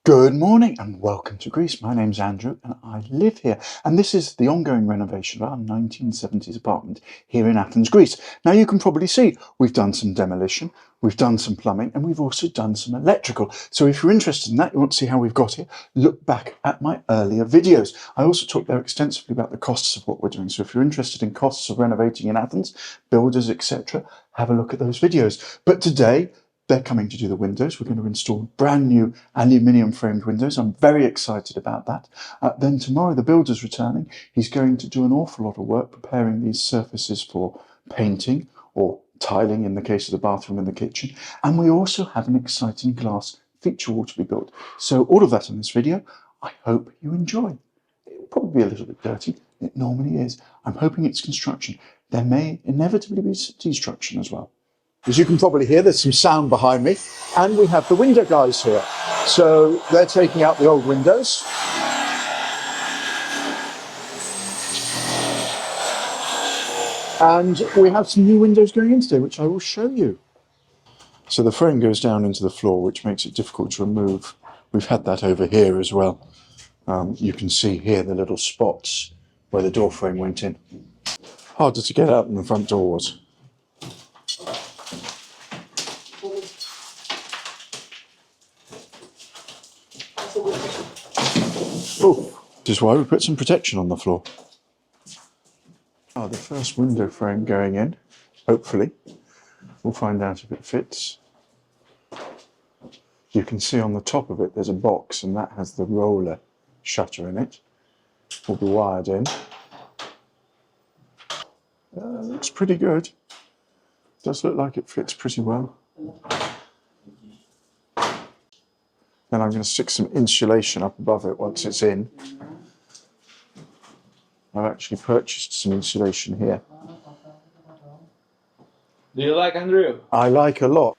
Good morning and welcome to Greece. My name's Andrew and I live here. And this is the ongoing renovation of our 1970s apartment here in Athens, Greece. Now you can probably see we've done some demolition, we've done some plumbing, and we've also done some electrical. So if you're interested in that, you want to see how we've got here, look back at my earlier videos. I also talked there extensively about the costs of what we're doing. So if you're interested in costs of renovating in Athens, builders, etc., have a look at those videos. But today, they're coming to do the windows. We're going to install brand new aluminium framed windows. I'm very excited about that. Then tomorrow the builder's returning. He's going to do an awful lot of work preparing these surfaces for painting or tiling in the case of the bathroom and the kitchen. And we also have an exciting glass feature wall to be built. So all of that in this video. I hope you enjoy. It will probably be a little bit dirty. It normally is. I'm hoping it's construction. There may inevitably be destruction as well. As you can probably hear, there's some sound behind me, and we have the window guys here. So they're taking out the old windows. And we have some new windows going in today, which I will show you. So the frame goes down into the floor, which makes it difficult to remove. We've had that over here as well. You can see here the little spots where the door frame went in. Harder to get out than the front door was. Oh, this is why we put some protection on the floor. The first window frame going in, hopefully. We'll find out if it fits. You can see on the top of it there's a box and that has the roller shutter in it. Will be wired in. Looks pretty good. Does look like it fits pretty well. Then I'm going to stick some insulation up above it once it's in. I've actually purchased some insulation here. Do you like, Andrew? I like a lot.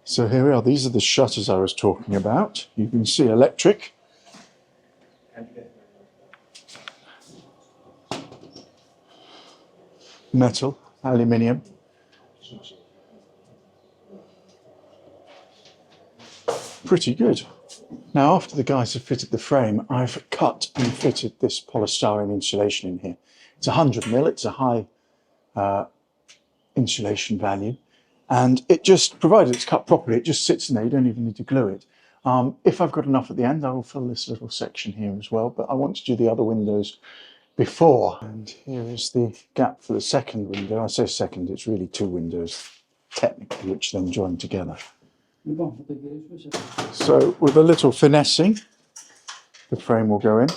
So here we are. These are the shutters I was talking about. You can see electric. Metal, aluminium. Pretty good. Now, after the guys have fitted the frame, I've cut and fitted this polystyrene insulation in here. It's 100mm, it's a high insulation value. And it just, provided it's cut properly, it just sits in there. You don't even need to glue it. If I've got enough at the end, I will fill this little section here as well. But I want to do the other windows before. And here is the gap for the second window. I say second, it's really two windows, technically, which then join together. So with a little finessing, the frame will go in.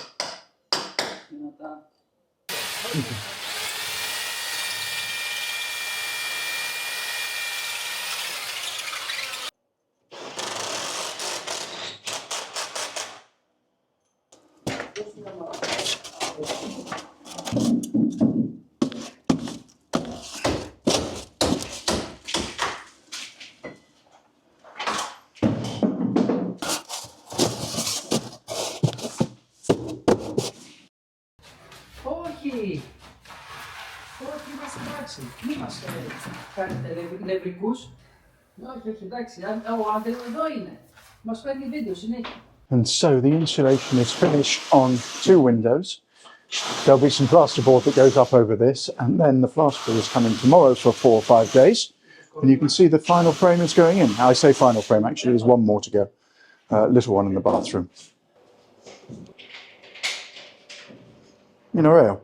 Όχι, είμαστε εντάξει. Μη μας κάνετε νευρικούς. Όχι, εντάξει. Ο Άντρου εδώ είναι. Μας παίρνει βίντεο συνέχεια. And so the insulation is finished on two windows. There'll be some plasterboard that goes up over this, and then the plasterboard is coming tomorrow for 4 or 5 days. And you can see the final frame is going in. I say final frame, actually there's one more to go. Little one in the bathroom. Είναι ωραίο.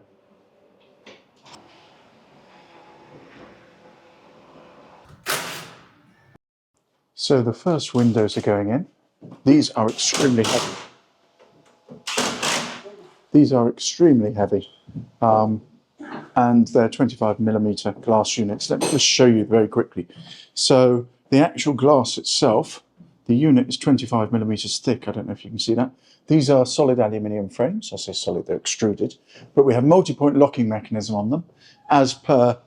So the first windows are going in. These are extremely heavy. These are extremely heavy. And they're 25mm glass units. Let me just show you very quickly. So the actual glass itself, the unit is 25mm thick. I don't know if you can see that. These are solid aluminium frames. I say solid, they're extruded. But we have multi-point locking mechanism on them, as per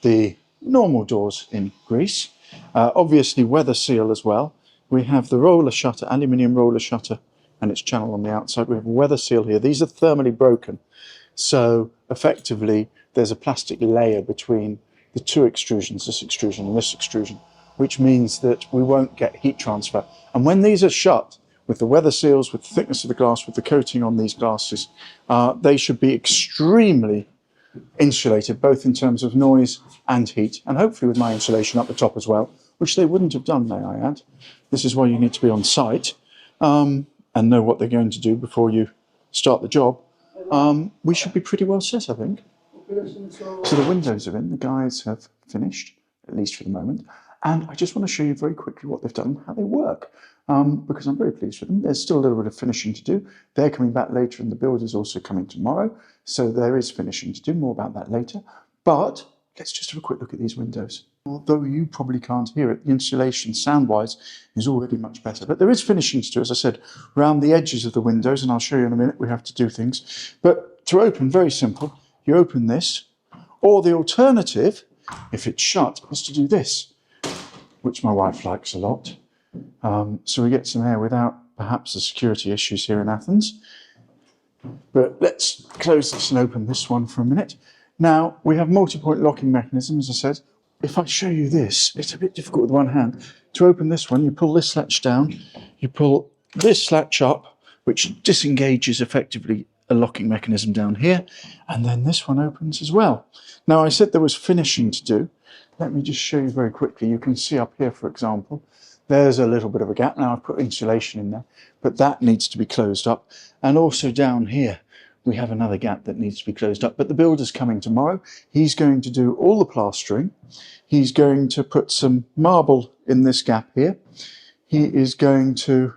the normal doors in Greece. Obviously weather seal as well. We have the roller shutter, aluminium roller shutter, and its channel on the outside. We have a weather seal here. These are thermally broken. So effectively there's a plastic layer between the two extrusions, this extrusion and this extrusion, which means that we won't get heat transfer. And when these are shut, with the weather seals, with the thickness of the glass, with the coating on these glasses, they should be extremely insulated, both in terms of noise and heat, and hopefully with my insulation up the top as well, which they wouldn't have done, may I add. This is why you need to be on site and know what they're going to do before you start the job. We should be pretty well set, I think. So the windows are in, the guys have finished, at least for the moment. And I just want to show you very quickly what they've done, how they work, because I'm very pleased with them. There's still a little bit of finishing to do. They're coming back later and the builder's also coming tomorrow. So there is finishing to do, more about that later. But let's just have a quick look at these windows. Although you probably can't hear it, the insulation sound-wise is already much better. But there is finishing to do, as I said, around the edges of the windows, and I'll show you in a minute, we have to do things. But to open, very simple, you open this, or the alternative, if it's shut, is to do this, which my wife likes a lot. So we get some air without perhaps the security issues here in Athens. But let's close this and open this one for a minute. Now, we have multi-point locking mechanism, as I said. If I show you this, it's a bit difficult with one hand. To open this one, you pull this latch down, you pull this latch up, which disengages effectively a locking mechanism down here, and then this one opens as well. Now, I said there was finishing to do. Let me just show you very quickly. You can see up here, for example, there's a little bit of a gap. Now I've put insulation in there, but that needs to be closed up. And also down here, we have another gap that needs to be closed up. But the builder's coming tomorrow. He's going to do all the plastering. He's going to put some marble in this gap here. He is going to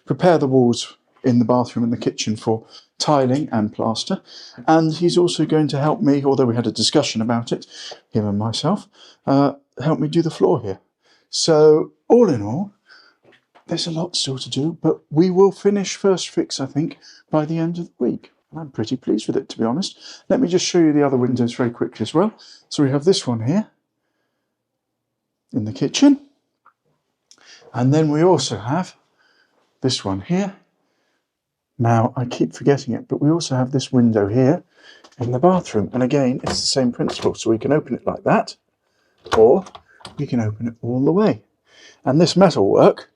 prepare the walls in the bathroom and the kitchen for tiling and plaster. And he's also going to help me, although we had a discussion about it, him and myself, help me do the floor here. So all in all, there's a lot still to do, but we will finish first fix, I think, by the end of the week. And I'm pretty pleased with it, to be honest. Let me just show you the other windows very quickly as well. So we have this one here in the kitchen. And then we also have this one here. Now, I keep forgetting it, but we also have this window here in the bathroom. And again, it's the same principle. So we can open it like that, or we can open it all the way. And this metalwork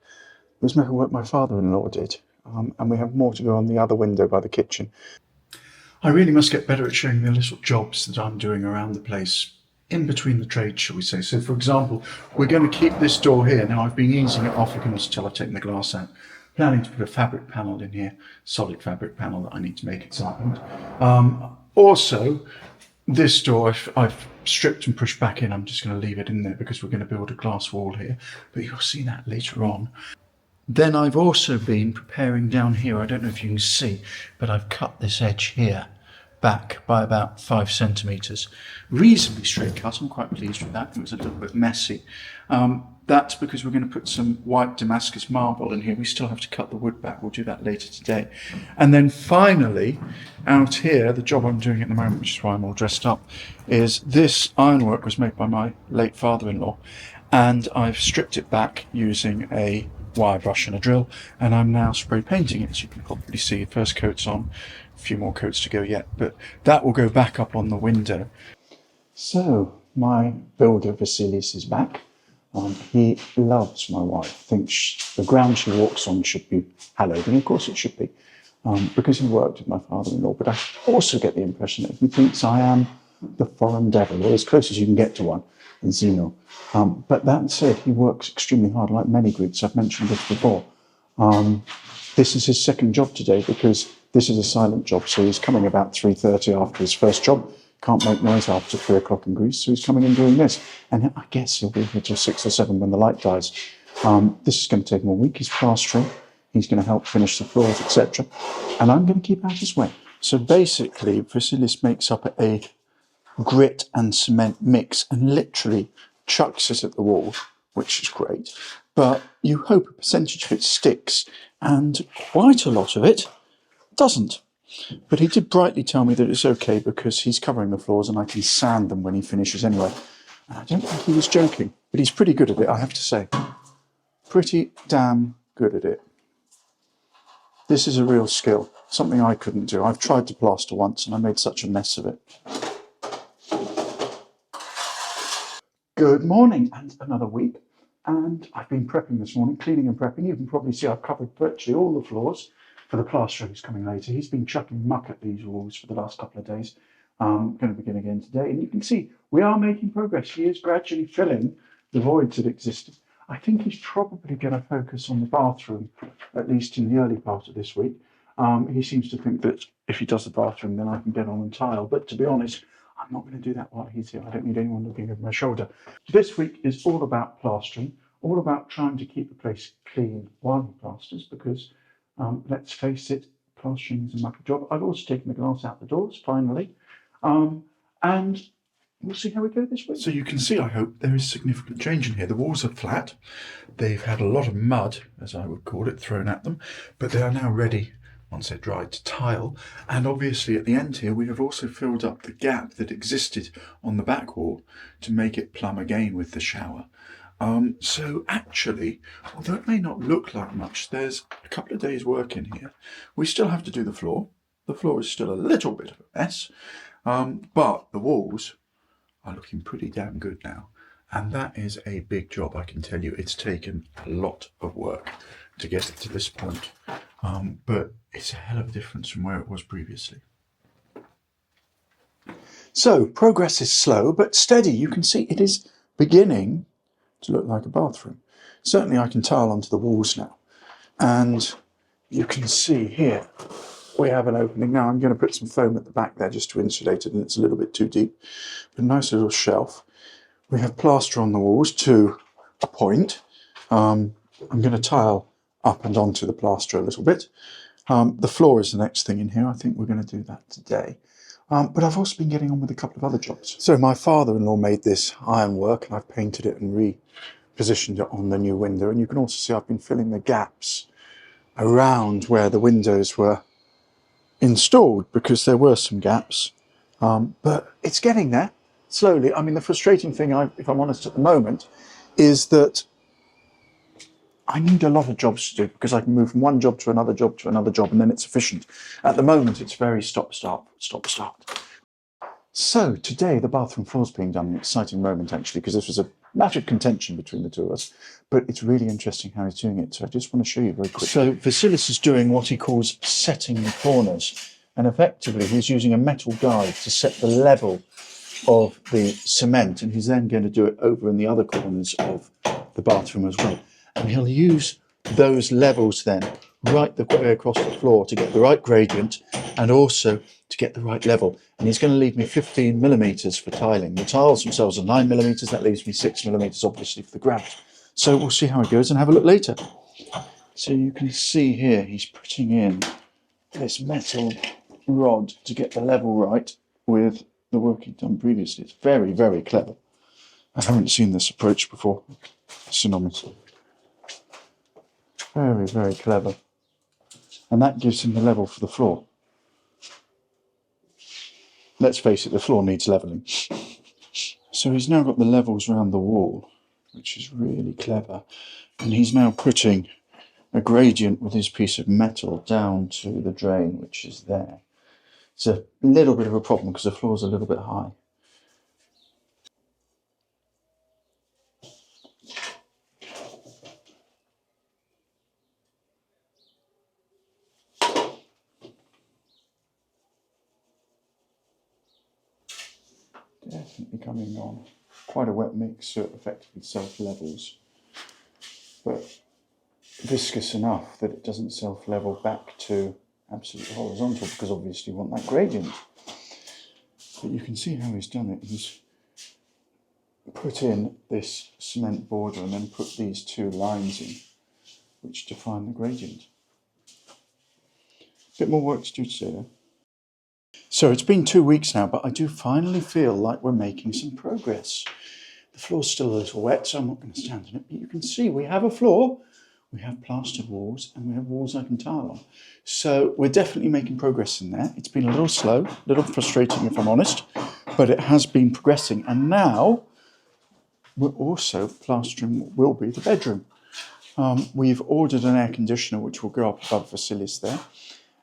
was metalwork my father-in-law did. And we have more to go on the other window by the kitchen. I really must get better at showing the little jobs that I'm doing around the place, in between the trades, shall we say. So, for example, we're going to keep this door here. Now, I've been easing it off. You can also tell I've taken the glass out. Planning to put a fabric panel in here, solid fabric panel that I need to make at some point. Also, this door I've stripped and pushed back in. I'm just going to leave it in there because we're going to build a glass wall here. But you'll see that later on. Then I've also been preparing down here. I don't know if you can see, but I've cut this edge here back by about 5 centimetres. Reasonably straight cut. I'm quite pleased with that. It was a little bit messy. That's because we're going to put some white Damascus marble in here. We still have to cut the wood back. We'll do that later today. And then finally, out here, the job I'm doing at the moment, which is why I'm all dressed up, is this ironwork was made by my late father-in-law. And I've stripped it back using a wire brush and a drill. And I'm now spray painting it. As you can probably see, the first coat's on. A few more coats to go yet. But that will go back up on the window. So, my builder, Vasilis, is back. He loves my wife, thinks the ground she walks on should be hallowed, and of course it should be, because he worked with my father-in-law, but I also get the impression that he thinks I am the foreign devil, or as close as you can get to one, in Zeno. But that said, he works extremely hard, like many Greeks. I've mentioned this before. This is his second job today, because this is a silent job, so he's coming about 3:30 after his first job. Can't make noise after 3 o'clock in Greece, so he's coming and doing this. And I guess he'll be here till 6 or 7 when the light dies. This is going to take him a week. He's plastering. He's going to help finish the floors, etc. And I'm going to keep out his way. So basically, Vasilis makes up a grit and cement mix and literally chucks it at the wall, which is great. But you hope a percentage of it sticks, and quite a lot of it doesn't. But he did brightly tell me that it's okay because he's covering the floors and I can sand them when he finishes anyway. And I don't think he was joking, but he's pretty good at it, I have to say. Pretty damn good at it. This is a real skill, something I couldn't do. I've tried to plaster once and I made such a mess of it. Good morning, and another week. And I've been prepping this morning, cleaning and prepping. You can probably see I've covered virtually all the floors for the plasterer who's coming later. He's been chucking muck at these walls for the last couple of days. Going to begin again today. And you can see we are making progress. He is gradually filling the voids that existed. I think he's probably going to focus on the bathroom, at least in the early part of this week. He seems to think that if he does the bathroom, then I can get on and tile. But to be honest, I'm not going to do that while he's here. I don't need anyone looking over my shoulder. This week is all about plastering, all about trying to keep the place clean while he plasters, because let's face it, plastering is a mucky job. I've also taken the glass out the doors, finally, and we'll see how we go this week. So you can see, I hope, there is significant change in here. The walls are flat. They've had a lot of mud, as I would call it, thrown at them, but they are now ready, once they're dried, to tile. And obviously at the end here we have also filled up the gap that existed on the back wall to make it plumb again with the shower. So actually, although it may not look like much, there's a couple of days work in here. We still have to do the floor. The floor is still a little bit of a mess, but the walls are looking pretty damn good now. And that is a big job, I can tell you. It's taken a lot of work to get it to this point. But it's a hell of a difference from where it was previously. So progress is slow but steady. You can see it is beginning to look like a bathroom. Certainly I can tile onto the walls now. And you can see here we have an opening. Now I'm going to put some foam at the back there just to insulate it, and it's a little bit too deep. But a nice little shelf. We have plaster on the walls to a point. I'm going to tile up and onto the plaster a little bit. The floor is the next thing in here. I think we're going to do that today. But I've also been getting on with a couple of other jobs. So my father-in-law made this ironwork, and I've painted it and repositioned it on the new window. And you can also see I've been filling the gaps around where the windows were installed, because there were some gaps. But it's getting there slowly. I mean, the frustrating thing, if I'm honest at the moment, is that I need a lot of jobs to do, because I can move from one job to another job to another job, and then it's efficient. At the moment, it's very stop-start, stop-start. So today, the bathroom floor's being done. An exciting moment, actually, because this was a matter of contention between the two of us. But it's really interesting how he's doing it. So I just want to show you very quickly. So Vasilis is doing what he calls setting the corners. And effectively, he's using a metal guide to set the level of the cement. And he's then going to do it over in the other corners of the bathroom as well. And he'll use those levels then right the way across the floor to get the right gradient and also to get the right level. And he's going to leave me 15 millimeters for tiling. The tiles themselves are 9 millimeters. That leaves me 6 millimeters, obviously, for the grabs. So we'll see how it goes and have a look later. So you can see here he's putting in this metal rod to get the level right with the work he'd done previously. It's very, very clever. I haven't seen this approach before. It's enormous. Very, very clever. And that gives him the level for the floor. Let's face it, the floor needs levelling. So he's now got the levels around the wall, which is really clever. And he's now putting a gradient with his piece of metal down to the drain, which is there. It's a little bit of a problem because the floor's a little bit high. Definitely coming on. Quite a wet mix, so it effectively self-levels, but viscous enough that it doesn't self-level back to absolutely horizontal, because obviously you want that gradient. But you can see how he's done it. He's put in this cement border and then put these two lines in, which define the gradient. A bit more work to do today though. So it's been 2 weeks now, but I do finally feel like we're making some progress. The floor's still a little wet, so I'm not going to stand on it, but you can see we have a floor, we have plastered walls, and we have walls I can tile on. So we're definitely making progress in there. It's been a little slow, a little frustrating if I'm honest, but it has been progressing. And now we're also plastering what will be the bedroom. We've ordered an air conditioner which will go up above Vasilis there.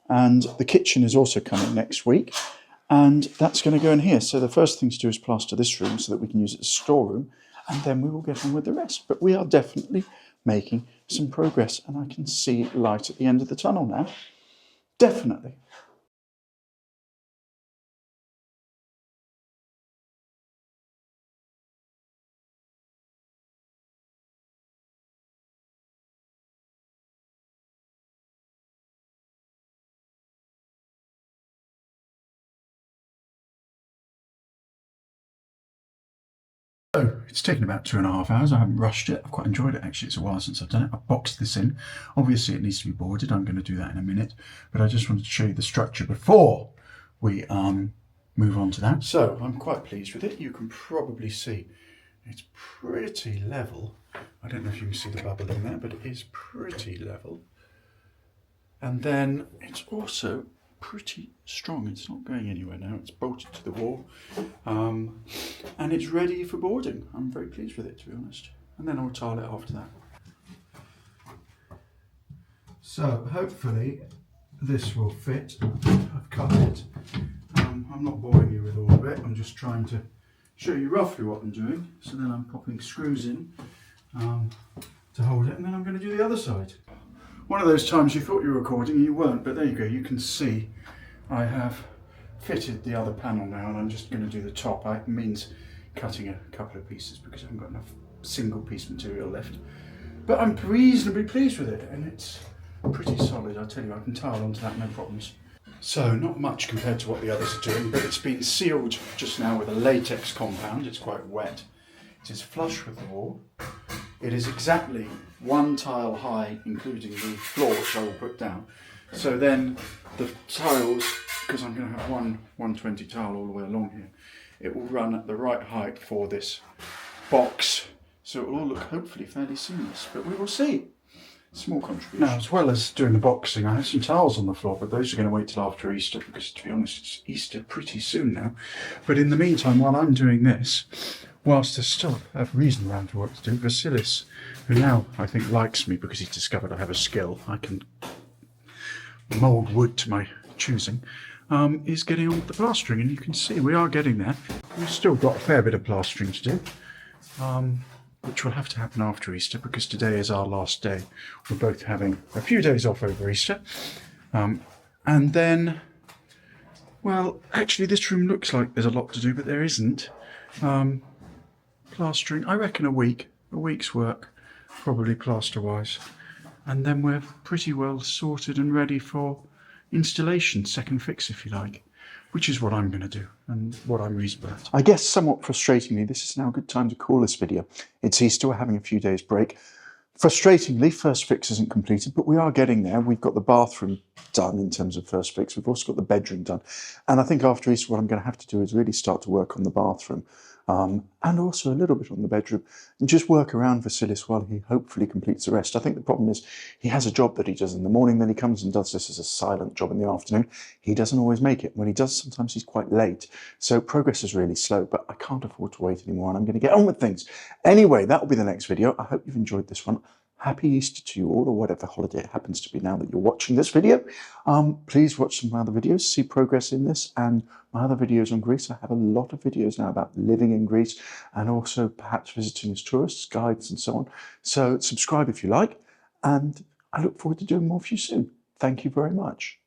And the kitchen is also coming next week, and that's going to go in here. So the first thing to do is plaster this room so that we can use it as a storeroom. and then we will get on with the rest. But we are definitely making some progress, and I can see light at the end of the tunnel now. Definitely. So it's taken about 2.5 hours. I haven't rushed it. I've quite enjoyed it actually. It's a while since I've done it. I've boxed this in. Obviously it needs to be boarded. I'm going to do that in a minute. But I just wanted to show you the structure before we move on to that. So I'm quite pleased with it. You can probably see it's pretty level. I don't know if you can see the bubble in there, but it is pretty level. And then it's also pretty strong. It's not going anywhere now. It's bolted to the wall, and it's ready for boarding. I'm very pleased with it, to be honest. And then I'll tile it after that. So hopefully this will fit. I've cut it. I'm not boring you with all of it. I'm just trying to show you roughly what I'm doing. So then I'm popping screws in to hold it, and then I'm going to do the other side. One of those times you thought you were recording and you weren't, but there you go. You can see I have fitted the other panel now, and I'm just going to do the top. It means cutting a couple of pieces because I haven't got enough single piece material left. But I'm reasonably pleased with it, and it's pretty solid. I tell you, I can tile onto that no problems. So not much compared to what the others are doing, but it's been sealed just now with a latex compound. It's quite wet. It is flush with the wall. It is exactly 1 tile high, including the floor, which I will put down. So then the tiles, because I'm going to have one 120 tile all the way along here, it will run at the right height for this box. So it will all look hopefully fairly seamless, but we will see. Small contribution. Now, as well as doing the boxing, I have some tiles on the floor, but those are going to wait till after Easter, because to be honest, it's Easter pretty soon now. But in the meantime, while I'm doing this, whilst there's still a reasonable amount of work to do, Vasilis, who now I think likes me because he's discovered I have a skill, I can mould wood to my choosing, is getting on with the plastering, and you can see we are getting there. We've still got a fair bit of plastering to do, which will have to happen after Easter because today is our last day. We're both having a few days off over Easter. And then, well, actually this room looks like there's a lot to do, but there isn't. Plastering, I reckon a week's work, probably plaster-wise. And then we're pretty well sorted and ready for installation, second fix if you like, which is what I'm going to do and what I'm reasonable at. I guess somewhat frustratingly, this is now a good time to call this video. It's Easter, we're having a few days break. Frustratingly, first fix isn't completed, but we are getting there. We've got the bathroom done in terms of first fix. We've also got the bedroom done. And I think after Easter, what I'm going to have to do is really start to work on the bathroom. And also a little bit on the bedroom, and just work around Vasilis while he hopefully completes the rest. I think the problem is he has a job that he does in the morning, then he comes and does this as a silent job in the afternoon. He doesn't always make it. When he does, sometimes he's quite late. So progress is really slow, but I can't afford to wait anymore, and I'm going to get on with things. Anyway, that will be the next video. I hope you've enjoyed this one. Happy Easter to you all, or whatever holiday it happens to be now that you're watching this video. Please watch some of my other videos, see progress in this, and my other videos on Greece. I have a lot of videos now about living in Greece, and also perhaps visiting as tourists, guides and so on. So subscribe if you like, and I look forward to doing more for you soon. Thank you very much.